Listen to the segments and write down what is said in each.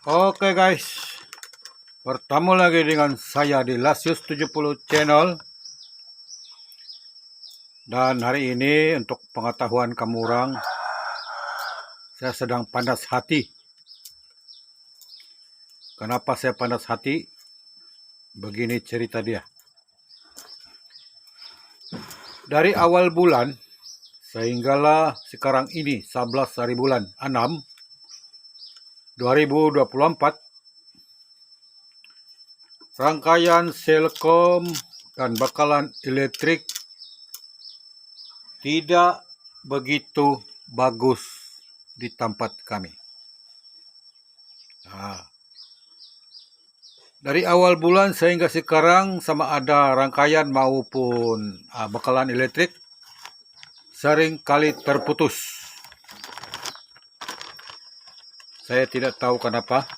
Oke guys, bertemu lagi dengan saya di Lasius 70 channel. Dan hari ini untuk pengetahuan kamu orang, saya sedang panas hati. Kenapa saya panas hati? Begini cerita dia. Dari awal bulan sehinggalah sekarang ini 11 hari bulan 6 2024, rangkaian Selkom dan bakalan elektrik tidak begitu bagus di tempat kami. Dari awal bulan sehingga sekarang, sama ada rangkaian maupun bakalan elektrik sering kali terputus. Saya tidak tahu kenapa,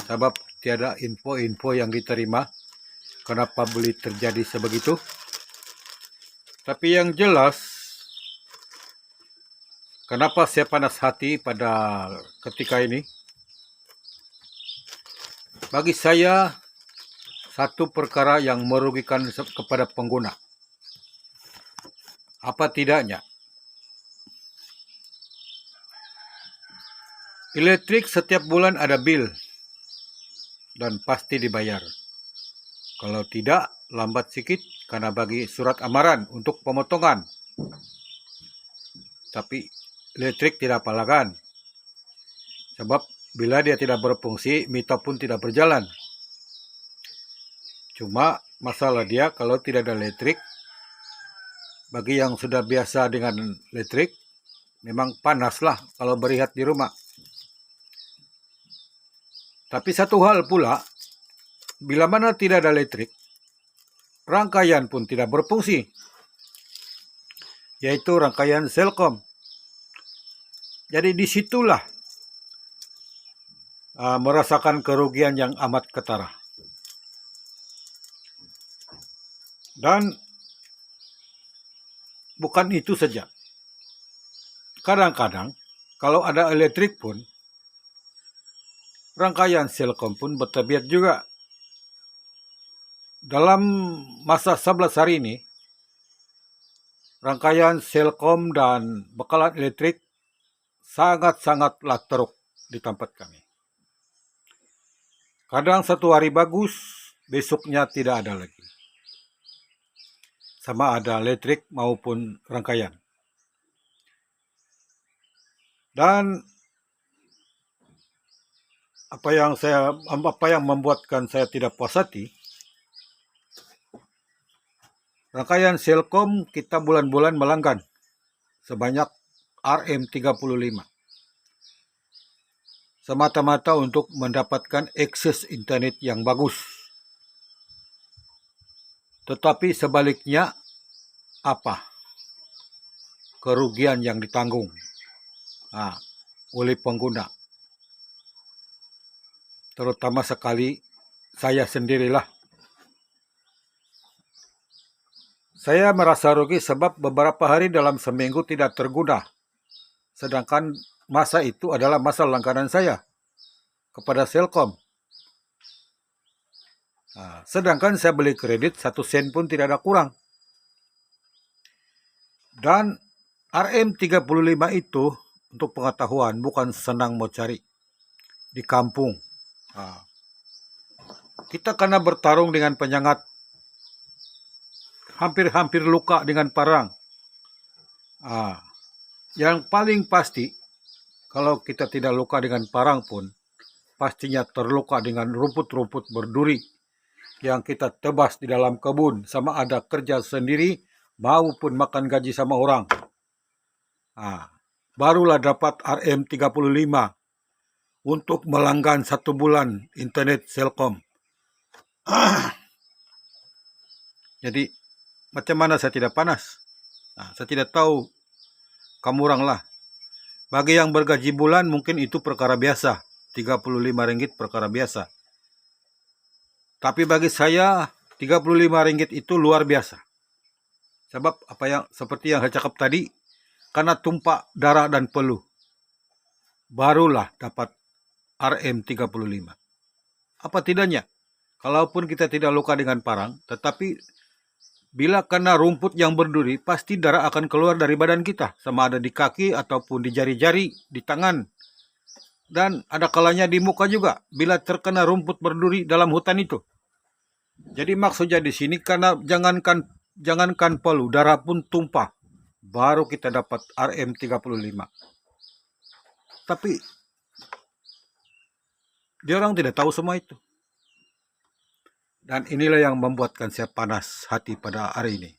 sebab tiada info-info yang diterima kenapa boleh terjadi sebegitu. Tapi yang jelas, kenapa saya panas hati pada ketika ini? Bagi saya, satu perkara yang merugikan kepada pengguna. Apa tidaknya? Elektrik setiap bulan ada bil dan pasti dibayar. Kalau tidak, lambat sedikit karena bagi surat amaran untuk pemotongan. Tapi elektrik tidak palagan. Sebab bila dia tidak berfungsi, mita pun tidak berjalan. Cuma masalah dia kalau tidak ada listrik, bagi yang sudah biasa dengan listrik, memang panaslah kalau berehat di rumah. Tapi satu hal pula, bila mana tidak ada listrik, rangkaian pun tidak berfungsi, yaitu rangkaian Selkom. Jadi disitulah merasakan kerugian yang amat ketara. Dan bukan itu saja. Kadang-kadang kalau ada elektrik pun, rangkaian Selkom pun bertabiat juga. Dalam masa 11 hari ini, rangkaian Selkom dan bakalan elektrik sangat-sangatlah teruk di tempat kami. Kadang satu hari bagus, besoknya tidak ada lagi. Sama ada listrik maupun rangkaian. Dan apa yang membuatkan saya tidak puas hati, rangkaian Selkom kita bulan-bulan melanggan sebanyak Rm35. Semata-mata untuk mendapatkan akses internet yang bagus. Tetapi sebaliknya, apa kerugian yang ditanggung oleh pengguna? Terutama sekali saya sendirilah. Saya merasa rugi sebab beberapa hari dalam seminggu tidak terguna. Sedangkan masa itu adalah masa langganan saya kepada Selkom. Sedangkan saya beli kredit 1 sen pun tidak ada kurang. Dan Rm35 itu, untuk pengetahuan, bukan senang mau cari di kampung. Kita karena bertarung dengan penyengat, hampir-hampir luka dengan parang. Yang paling pasti, kalau kita tidak luka dengan parang pun, pastinya terluka dengan rumput-rumput berduri yang kita tebas di dalam kebun, sama ada kerja sendiri maupun makan gaji sama orang. Barulah dapat Rm35 untuk melanggan 1 bulan internet Selkom. Jadi macam mana saya tidak panas? Saya tidak tahu kamu orang lah. Bagi yang bergaji bulan mungkin itu perkara biasa, Rp35 perkara biasa. Tapi bagi saya Rp35 itu luar biasa. Sebab seperti yang saya cakap tadi, karena tumpah darah dan peluh, barulah dapat RM35. Apa tidaknya? Kalaupun kita tidak luka dengan parang, tetapi bila kena rumput yang berduri, pasti darah akan keluar dari badan kita, sama ada di kaki ataupun di jari-jari, di tangan. Dan ada kalanya di muka juga, bila terkena rumput berduri dalam hutan itu. Jadi maksudnya di sini, karena jangankan palu, darah pun tumpah, baru kita dapat RM35. Tapi dia orang tidak tahu semua itu. Dan inilah yang membuatkan saya panas hati pada hari ini.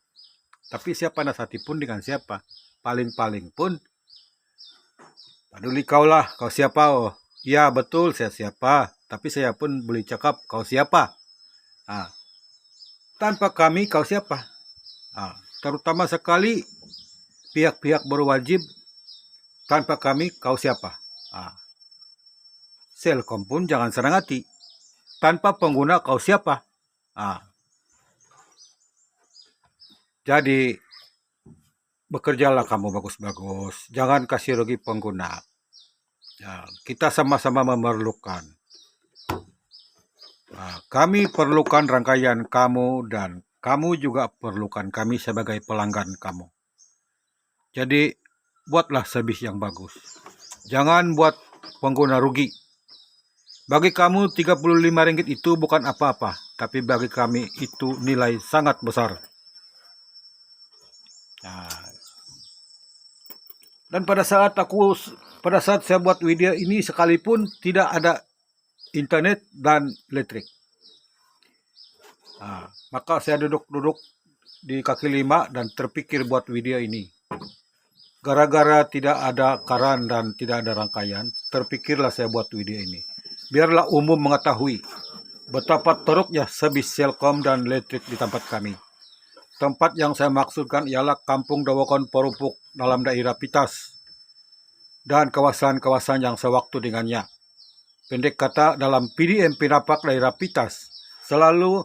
Tapi saya panas hati pun dengan siapa? Paling-paling pun, peduli kau lah, kau siapa? Oh, ya betul saya siapa. Tapi saya pun boleh cakap kau siapa. Tanpa kami kau siapa? Terutama sekali pihak-pihak berwajib, tanpa kami kau siapa? Selkom pun jangan senang hati. Tanpa pengguna kau siapa? Jadi bekerjalah kamu bagus-bagus. Jangan kasih rugi pengguna. Kita sama-sama memerlukan. Kami perlukan rangkaian kamu dan kamu juga perlukan kami sebagai pelanggan kamu. Jadi buatlah servis yang bagus. Jangan buat pengguna rugi. Bagi kamu Rp35 itu bukan apa-apa, tapi bagi kami itu nilai sangat besar. Dan pada saat saya buat video ini sekalipun tidak ada internet dan listrik. Maka saya duduk di kaki lima dan terpikir buat video ini. Gara-gara tidak ada karan dan tidak ada rangkaian, terpikirlah saya buat video ini. Biarlah umum mengetahui betapa teruknya servis Selkom dan listrik di tempat kami. Tempat yang saya maksudkan ialah Kampung Dawakon Porupuk dalam daerah Pitas dan kawasan-kawasan yang sewaktu dengannya. Pendek kata, dalam PDM Pinapak daerah Pitas selalu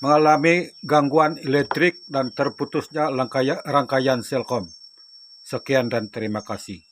mengalami gangguan listrik dan terputusnya rangkaian Selkom. Sekian dan terima kasih.